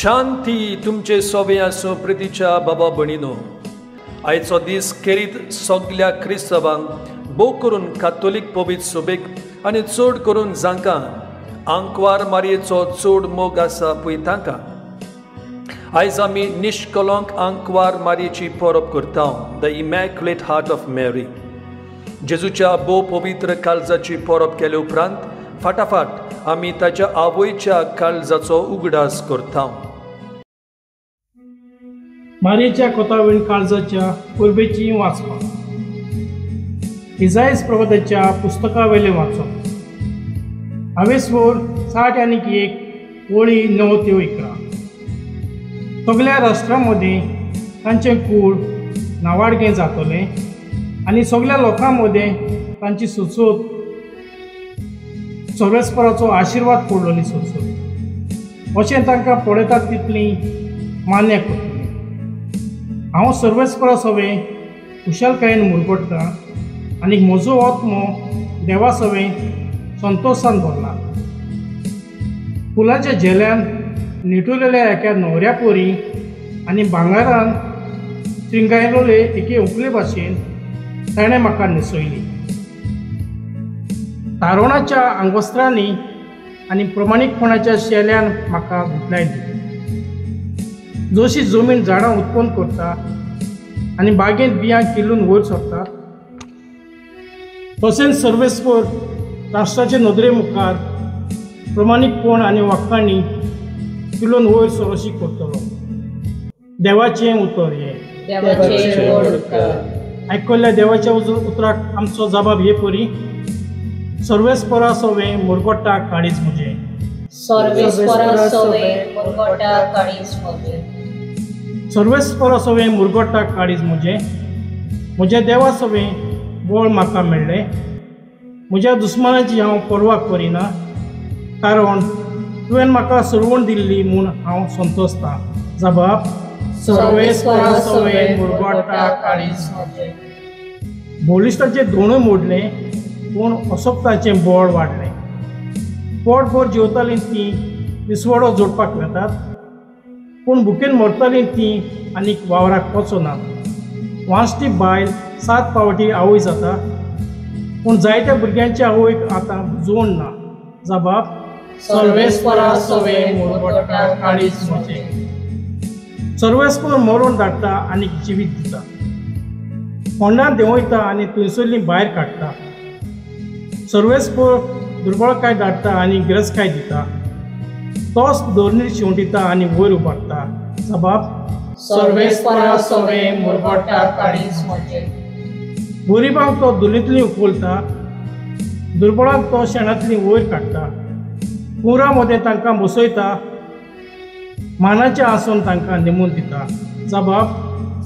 शांती तुमचे सोबे आसूं प्रितीच्या बाबा भणीनो. आयचो दीस खेरीत सगल्या क्रिस्तवांक भोव करून कातोलीक पवित्र सोबेक आनी चड करून जांकां आंकवार मारयेचो चड मोग आसा पळय तांकां. आयज आमी निश्कलंक आंकवार मारयेची परब करता, द इमॅक्युलेट हार्ट ऑफ मॅरी. जेजूच्या भोव पवित्र काळजाची परब केले उपरांत फाटाफाट आमी ताच्या आवयच्या काळजाचो उगडास करता. मारयेच्या कोतावळी काळजाच्या पुर्बेची वाचपां. इसायास प्रवक्त्याच्या पुस्तका वेले वाचप. हावेसवर 60 आनी 1 वळी 9 ते 11. सगळ्या राष्ट्रांमध्ये तांचे कूळ नावाडगे जातले आनी सगळ्या लोकांमध्ये तांची सुचोत सर्वेस्पराचो आशिर्वाद पडलोली सुचोत अशें तांकां पळयतात तितली मान्य करतली. हांव सर्वेस्परा सवे खुशालकायेन मुरगडटा आनी म्हजो आत्मो देवा सवे संतोशान भरला. फुलाच्या झेल्यान निटुलेल्या एका न्हवऱ्या पोरी आनी भांगारान श्रिंगायलोले एके उकले भाशेन ताणें म्हाका न्हेसयली. तारुणाच्या आंगवस्त्रांनी आनी प्रमाणीकपणाच्या शेल्यान म्हाका गुठलायली. जशी जमीन झाडां उत्पन्न करता आनी बागेंत बियां किल्लून वयर सरता, तशेंच सर्वेस्पर राष्ट्राचे नदरे मुखार प्रमाणीकपण आनी वाखाणी किल्लून वयर सरशी करतलो. देवाचें उतर हें. आयकल्ल्या देवाच्या उतराक आमचो जबाब हे परी. सर्वेस्परा सवे मुरगोडटा काळीज म्हजें. सर्वेस्परा सवे मुरगोडटा काळीज म्हजें. सर्वेस्परा सवे मुरगोडटा काळीज म्हजें. म्हज्या देवा सवे बळ म्हाका मेळ्ळें. म्हज्या दुस्मानाची हांव पर्वा करिना, कारण तुवें म्हाका सरवण दिल्ली म्हूण हांव संतोसतां. जबाब सर्वेस्परा सवे मुरगोडटा काळीज म्हजें. बोलिश्टाचें दोणूय मोडलें, पूण अशोक्ताचें बळ वाडलें. पोटभर जेवतालीं तीं विसवडो जोडपाक वेतात, पूण भुकेन मरतालीं तीं आनीक वावराक वचना. वांसटी बायल 7 फावटी आवय जाता, पूण जायत्या भुरग्यांच्या आवयक आतां जोड ना. जबाब सर्वेस्परा सवे मुरगोडटा काळीज म्हजें. सर्वेस्पर मरून धाडटा आनीक जिवीत दिता. फोंडार देंवयता आनी थंयसरलीं भायर काडटा. सर्वेस्पर दुर्बळकाय धाडटा आनी गिरजकाय दिता. तोच दोरनीर शेवटिता आनी वयर उबारता. जबाब सर्वेस्परा सवे मुरगोडटा काळीज म्हजें. गरिबांक तो दुलींतलीं उखलता, दुर्बळांक तो शेणांतलीं वयर काडटा. पुरा मदें तांकां बसयता, मानाच्या आसून तांकां नेमून दिता. जबाब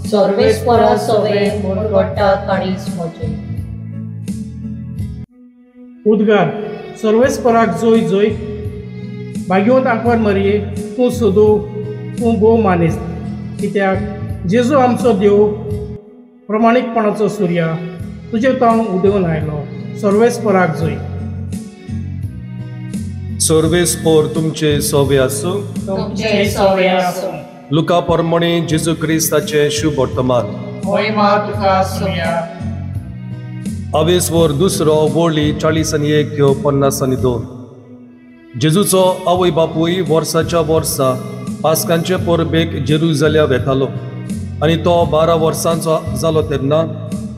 सर्वेस्परा सवे मुरगोडटा काळीज म्हजें. उद्गार. सर्वेस्पराक जय जय. भाग्यवंत आंकवार मारये, तूं सोदू, तूं भोव मानेस्त. कित्याक जेजू आमचो देव प्रमाणीकपणाचो सूर्या तुजे तावन उदेवून आयलो. सर्वेस्पराक जय. सर्वेस्पर तुमचे सोबे आसूं. तुमचे सोबे आसूं. लुका परमणे जेजू क्रिस्ताचे शुभ वर्तमान. महिमा तुका सूर्या. हावेसवर 2 वळी 40 आनी 1 ह्यो 50 आनी 2. जेजूचो आवय बापूय वर्साच्या वर्सा पास्कांचे परबेक जेरुसलेम वेतालो आनी तो 12 वर्सांचो जालो तेन्ना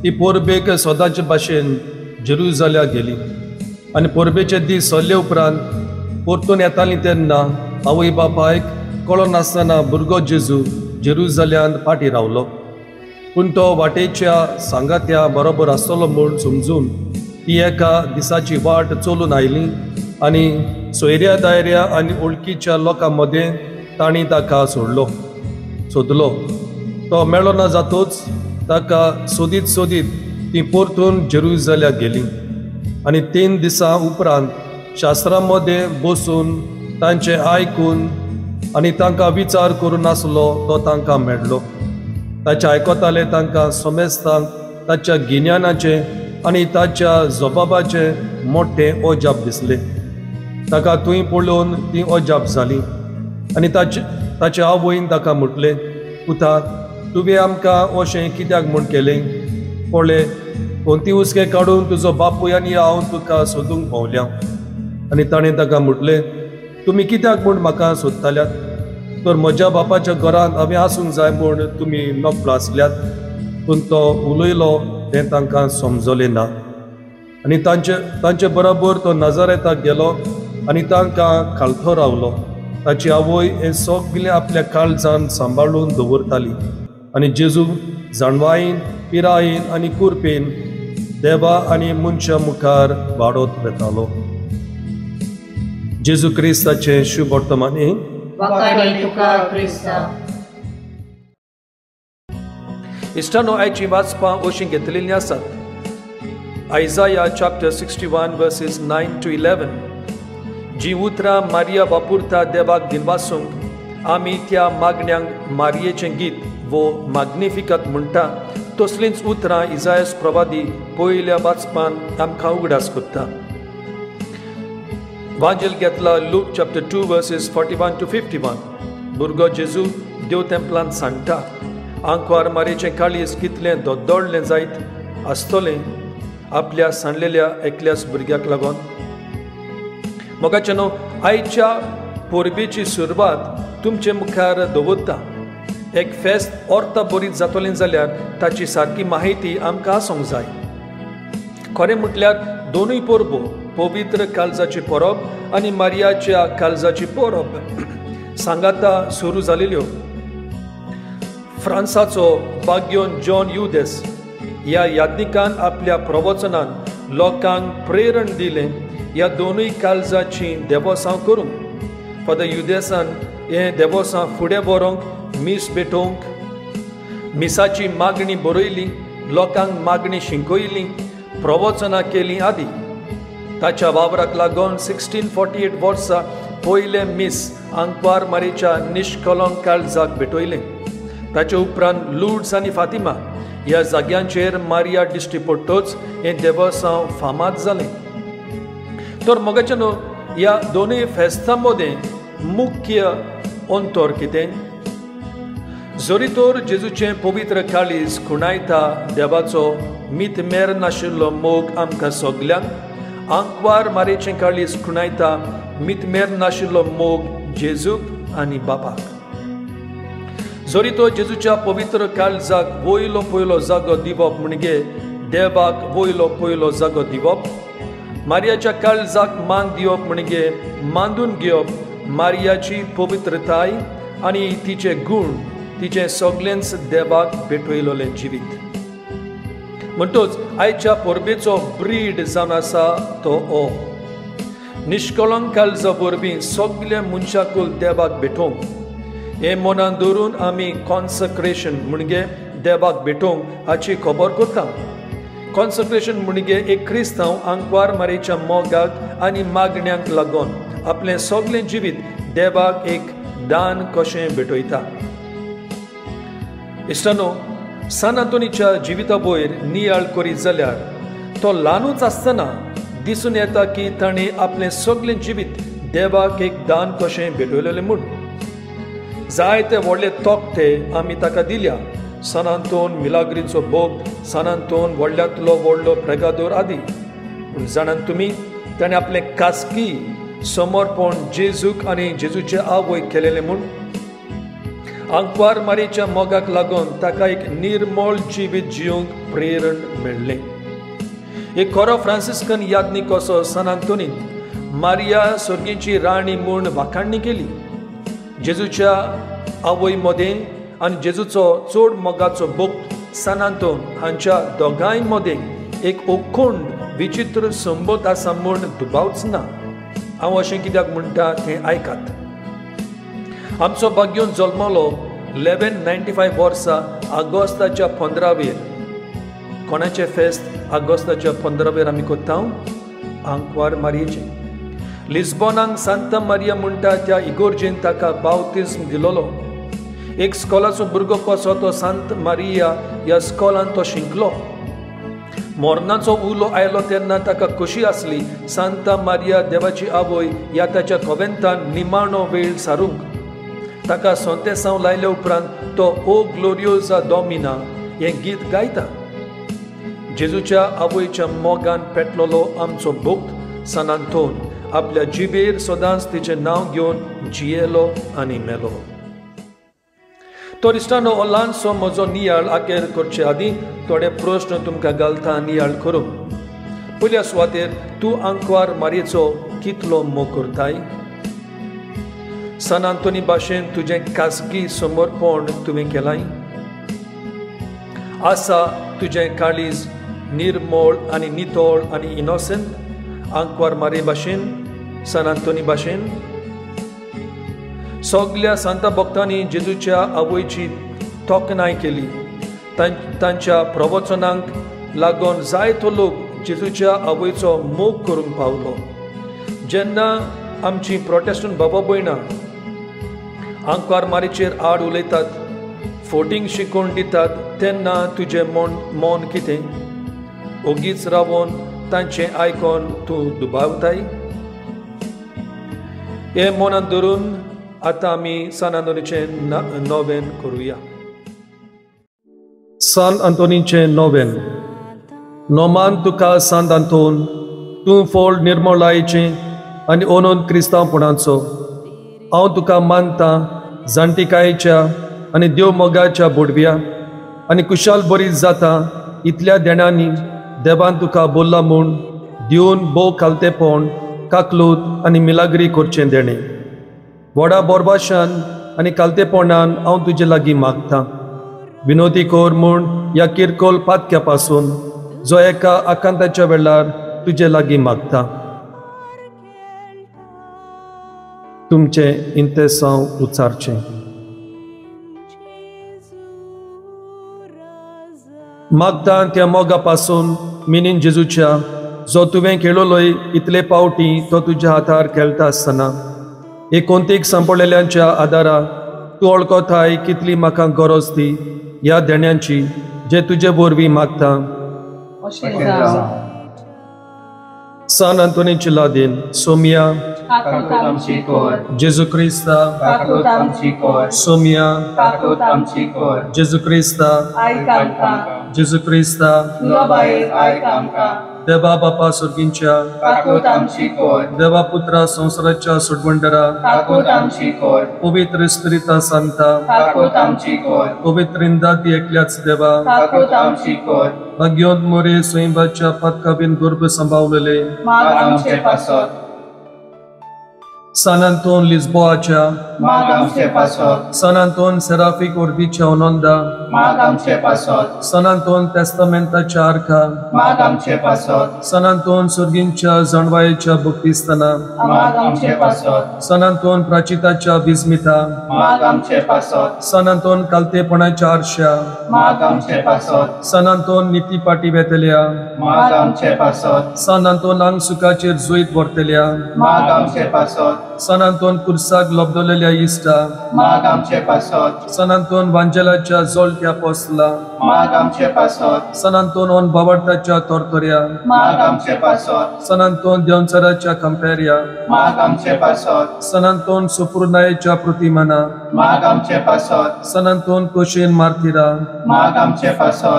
ही परबेक सदांचे भाशेन जेरुसलेम गेली. आनी परबेचे दीस सरले उपरांत परतून येतालीं तेन्ना आवय बापायक कळो नासतना भुरगो जेजू जेरुसलेमांत फाटीं रावलो. पूण तो वाटेच्या सांगात्या बरोबर आसतलो म्हूण समजून ती एका दिसाची वाट चलून आयली आनी सोयऱ्या दायऱ्या आनी वळखीच्या लोकां मदें तांणी ताका सोदलो. तो मेळ्ळो ना जातूच ताका सोदीत सोदीत ती परतून जेरुसलेम गेली. आनी 3 दिसां उपरांत शास्त्रां मदें बसून तांचें आयकून आनी तांकां विचार करून आसलो तो तांकां मेळ्ळो. ताचे आयकताले तांकां समेस्तांक ताच्या गिन्यानाचे आनी ताच्या जबाबाचे मोठे अजाप दिसले. ताका थंय पळोवन ती अजाप जाली आनी ताचे आवयन ताका म्हटलें, पुता, तुवें आमकां अशें कित्याक म्हूण केलें? पळय, कोणती उस्के काडून तुजो बापूय आनी हांव तुका सोदूंक भोंवल्या. आनी ताणें ताका म्हटलें, तुमी कित्याक म्हूण म्हाका सोदताल्यात? तर म्हज्या बापाच्या घरांत हांवें आसूंक जाय म्हूण तुमी नकळो आसल्यात. पूण तो उलयलो तें तांकां समजलें ना. आनी तांचे बरोबर तो नाजारेताक गेलो आनी तांकां खालतो रावलो. ताची आवय हें सगलें आपल्या काळजांत सांबाळून दवरताली. आनी जेजू जाणवायेन, पिरायेन आनी कुरपेन देवा आनी मनशा मुखार वाडत वेतालो. जेजू क्रिस्ताचें शुभ वर्तमानी. वखाणी तुका क्रिस्ता. इश्टानो, आयची वाचपां अशीं घेतलेलीं आसात. आयजाया चॅप्टर 61 verses 9 to 11. जी उतरां मारिया वापुरता देवाक दिनवासूंक आमी त्या मागण्यांक मारयेचें गीत वो मॅग्निफिकत म्हणटा, तसलींच उतरां इजायास प्रवादी पयल्या वाचपान आमकां उगडास करता. वांजेल घेतला लूक चॅप्टर 2 verses 41 to 51. भुरगो जेजू देव तेंपलांत सांडटा. आंकवार मारयेचें काळीज कितलें दोड्डोडलें जायत आसतलें आपल्या सांडलेल्या एकल्याच भुरग्याक लागून. मोगाचेनो, आयच्या पोरबेची सुरवात तुमचे मुखार दवरता. एक फेस्त ऑर्थ बरी जातलें जाल्यार ताची सारकी माहिती आमकां आसूंक जाय. खरें म्हटल्यार दोनूय परबो, पवित्र काळजाची परब आनी मारियाच्या काळजाची परब सांगाता सुरू जालेल्यो. फ्रांसाचो बाग्योन जॉन युदेस ह्या यादनिकान आपल्या प्रवचनान लोकांक प्रेरण दिलें ह्या दोनूय काळजाची देवसांव करूंक. फादर युदेसान हें देवसांव फुडें व्हरूंक मीस भेटोवंक, मिसाची मागणी बरयली, लोकांक मागणी शिंकयली, प्रवचनां केलीं आदी. ताच्या वावराक लागून 1648 वर्सा पयलें मीस आंकवार मारयेच्या निश्कलंक काळजाक भेटयलें. ताचे उपरांत लुड्स आनी फातिमा ह्या जाग्यांचेर मारिया दिश्टी पडटोच हें देवसांव फामाद जालें. तर मोगाचेनो, ह्या दोनूय फेस्तां मदें मुख्य अंतर कितें? जरी तर जेजूचें पवित्र काळीज खुणायता देवाचो मितमेर नाशिल्लो मोग आमकां सगल्यांक, आंकवार मारयेचें काळीज खुणायता मितमेर नाशिल्लो मोग जेजूक आनी बापाक. जरी तो जेजूच्या पवित्र काळजाक वयलो पयलो जागो दिवप म्हणजे देवाक वयलो पयलो जागो दिवप, मारियाच्या काळजाक मान दिवप म्हणजे मांडून घेवप मारियाची पवित्रताय आनी तिचे गुण, तिचें सगळेंच देवाक भेटयलोलें जिवीत. म्हणटच आयच्या परबेचो ब्रीड जावन आसा तो हो. निश्कलंक काळजा वरवीं सगल्या मनशाकुल देवाक भेटोवंक. हें मनान दवरून आमी कॉन्सक्रेशन म्हणजे देवाक भेटोवंक हाची खबर करता. कॉन्सक्रेशन म्हणजे एक क्रिस्तांव आंकवार मारयेच्या मोगाक आनी मागण्यांक लागून आपलें सगलें जिवीत देवाक एक दान कशें भेटयता. इश्टानो, सान आंतोनीच्या जिविता वयर नियाळ करीत जाल्यार तो ल्हानूच आसतना दिसून येता की ताणें आपलें सगलें जिवीत देवाक एक दान कशें भेटयलेलें म्हूण. जायते व्हडले तोखटे आमी ताका दिल्या. सान आंतोन मिलाग्रीचो बोग, सान आंतोन व्हडल्यांतलो व्हडलो प्रेगादोर आदी. पूण जाणात तुमी, ताणें आपलें खासगी समर्पण जेजूक आनी जेजूचे आवय केलेलें म्हूण. आंकवार मारयेच्या मोगाक लागून ताका एक निर्मळ जिवीत जिवंक प्रेरण मेळ्ळें. एक खरो फ्रांसिस्कन याज्ञीक असो सान आंतोनीन मारिया सर्गेची राणी म्हूण वाखाणणी केली. जेजूच्या आवय मदें आनी जेजूचो चड मोगाचो भक्त सान आंतोन हांच्या दोगांय मदें एक अखंड विचित्र संबंद आसा म्हूण दुबावच ना. हांव अशें कित्याक म्हणटा तें आयकात. आमचो बाग्योन जल्मलो 1195 वर्सा आगोस्ताच्या 15वेर. कोणाचें फेस्त आगोस्ताच्या 15वेर आमी करता? आंकवार मारयेचें. लिस्बोनाक सांता मारिया म्हणटा त्या इगोर्जेन ताका बावतिस्म दिलोलो. एक स्कॉलाचो भुरगो कसो तो सांत मारिया ह्या स्कॉलान तो शिंकलो. मोरनाचो उलो आयलो तेन्ना ताका खोशी आसली सांता मारिया देवाची आवय ह्या ताच्या कॉवेंतान निमाणो वेळ सारूंक. ताका सोंतेसांव लायल्या उपरांत तो ओ ग्लोरियोसा डॉमिना हें गीत गायता. जेजूच्या आवयच्या मोगान पेटलोलो आमचो भक्त सान आंतोन आपल्या जिबेर सदांच तिचें नांव घेवन जियेलो आनी मेलो. तोरिस्तानो, हो ल्हानसो म्हजो नियाळ आखेर करचे आदीं थोडे प्रश्न तुमकां घालता नियाळ करूंक. पयल्या सुवातेर तूं आंकवार मारयेचो कितलो मोग करताय? सान आंतोनी भाशेन तुजें खासगी समर्पण तुवें केलाय? आसा तुजें काळीज निर्मळ आनी नितळ आनी इनोसेंट आंकवार मारये भाशेन, सान आंतोनी भाशेन? सगळ्या सांता भक्तांनी जेजूच्या आवयची तोखणाय केली. तांच्या प्रवचनांक लागून जायतो लोक जेजूच्या आवयचो मोग करूंक पावलो. जेन्ना आमची प्रोटेस्टंट बाबा भयणां आंकवार मारयेचेर आड उलयतात, फोटींग शिकोवन दितात, तेन्ना तुजें मन कितें? ओगीच रावून तांचें आयकोन तूं दुबावताय? हे मनांत धरून आतां आमी सान आंतोनीचें नोवेन करुया. सान आंतोनीचें नोवेन. नोमान तुका सान आंतोन, तूं फोड निर्मळायेचें आनी ओनोन क्रिस्तांवपणाचो. हांव तुका मानतां जाणटिकायेच्या आनी देव मोगाच्या बोडव्या आनी कुशाल बरी जाता इतल्या देणांनी देवान तुका बोल्ला म्हूण दिवन भोव खालतेपण, काकलूत आनी मिलाग्री करचें देणें. व्हडा बोरबाशान आनी कालतेपणान हांव तुजे लागीं मागतां. विनोदी कोर म्हूण ह्या किरकोल पातक्या पासून जो एका आकांताच्या वेळार तुजे लागीं मागतां. तुमचें इंतेसांव उचारचें. मागतां त्या मोगा पासून मिनीन जेजूच्या, जो तुवें केलोलोय इतले पावटी तो तुज्या हातार खेळटा आसतना एकोंतीक सांपडलेल्यांच्या आदारा तूं वळखताय कितली म्हाका गरज ती ह्या देण्यांची जे तुजे वरवीं मागतां. सान आंतोनीची लादीन. सोमिया, जेजू क्रिस्ता, सोमिया, जेजू क्रिस्ता, जेजू क्रिस्ता, देवा बापा सुर्गींच्या, देवा पुत्रा संवसाराच्या सुडवंडरा, पवित्र स्पिरिता सांता, पवित्र इंदाती एकल्याच देवा, भाग्योंत मोरे स्वयंभाच्या पदकाबीन गर्भ सांभाळलेले, San Anton लिस्बोआच्या, San Anton सेराफीक वर्दीच्या ओनोंदा, San Anton तेस्तामेंताच्या आर्का, San Anton सुर्गींच्या जणवायेच्या भक्तिस्ताना, San Anton प्राचिताच्या Vismita, San Anton कालतेपणाच्या आरशा, San Anton निती पाटी वेतल्या, सान आंतोन आंग सुखाचेर जुयत व्हरतल्या, सान आंतोन कुर्साक लोबदलेल्या इश्टा, सान आंतोन वांजेलाच्या जोलट्या पोसला, San Anton on बावडताच्या तोरतोऱ्या, San Anton देंवचाराच्या कंपेरिया, San Anton सुपुर्नायेच्या प्रतिमाना, San Anton कोशेन मार्तिरा,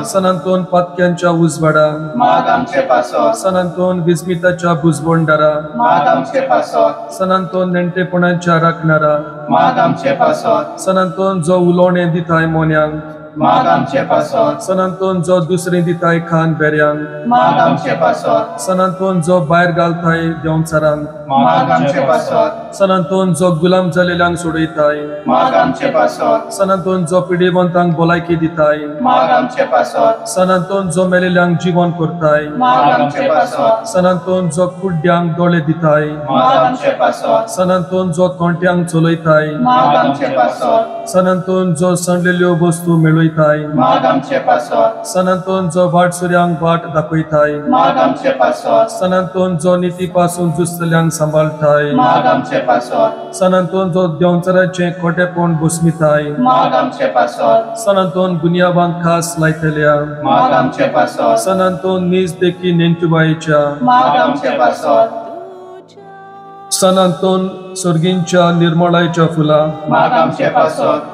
San Anton पातक्यांच्या उजवाडा, San Anton विस्मिताच्या भुजबोंडारा, San Anton नेणटेपणाच्या राखणारा, San Anton जो उलोवणें दिताय मोन्यांक, सान आंतोन जो दुसरें दिताय खान बेऱ्यांक, सान आंतोन जो भायर घालताय देंवचारांक, सान आंतोन जो गुलाम जालेल्यांक सोडयताय, सान आंतोन जो पिडेवंतांक भलायकी दिताय, सान आंतोन जो मेलेल्यांक जिवन करताय, सान आंतोन जो कुड्ड्यांक दोळे दिताय, सान आंतोन जो कोंट्यांक चलयताय, सान आंतोन जो सणलेल्यो वस्तू मेळयताय, सान आंतोन जो वाटसुऱ्यांक वाट दाखयताय, सान आंतोन जो निती पासून जुस्तल्यांक सांबाळताय, सान आंतोन जो देंवचाराचें खोटेपण भस्मिताय, सान आंतोन गुन्यांवांक खास लायतल्या, सान आंतोन नीज देखी नेंटुबायेच्या, सनांतून सुर्गींच्या निर्मळायच्या फुला माग आमचे पासत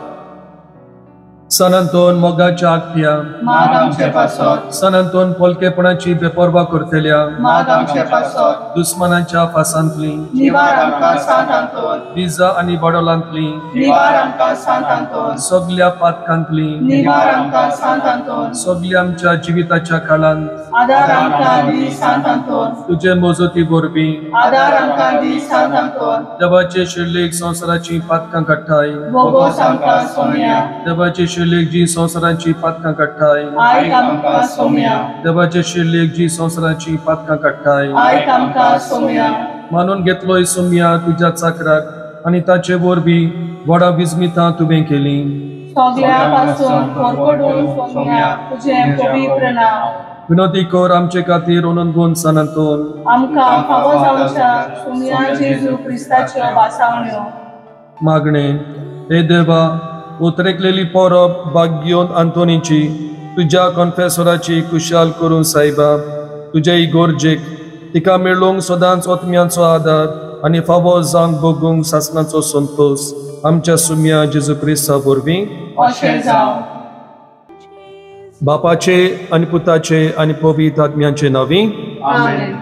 सनांतून मोगाच्या आख्या माग आमचे पासत सनांतून पोलकेपणाची बेपर्वा करतल्या माग आमचे पासत दुस्मनांच्या फासांतली निवार आमकां सांतांतोन बिजा आनी बडोलांतली निवार आमकां सांतांतोन सगल्या पातकांतली निवार आमकां सांतांतोन सगल्या आमच्या जिविताच्या काळांत आदार आमकां दी सांतांतोन तुझे मोजती बोरबी आदार आमकां दी सांतांतोन देवाचे शिर्लेक संवसाराची पातकां काडटाय भोगोस आमकां सोम्या देवाचे शिर्लेक जी संवसाराची पातकां काडटाय आयक आमकां सोम्या देवाचे शिर्लेक जी संवसाराची पातकां काडटाय आयक आमकां सोम्या मानून घेतलोय सोम्या तुझ्या चाकराक आनी ताचे वरबी व्हडा विजमितां तुवें केली सगळ्या पासून कोरकोडून सोम्या तुजें पवित्र नांव विनोदी कर आमचे खातीर ओनंदून सनांतून आमकां फावो जावच्या सोम्या जेजू क्रिस्ताच्यो बासावण्यो मागणे हे देवा उतरेकलेली परब भाग्योन आंतोनीची तुझ्या कॉन्फेसराची कुशाल करून सायबा तुझ्या इगोर्जेक तिका मेळूंक सदांच ओतम्यांचो आदार आनी फावो जावंक बगूंक सासणाचो संतोष आमच्या सुम्या जेजू क्रिस्ता वरवीं अशें जावं बापाचे आनी पुताचे आनी पवित्र आत्म्याचे नांवी आमेन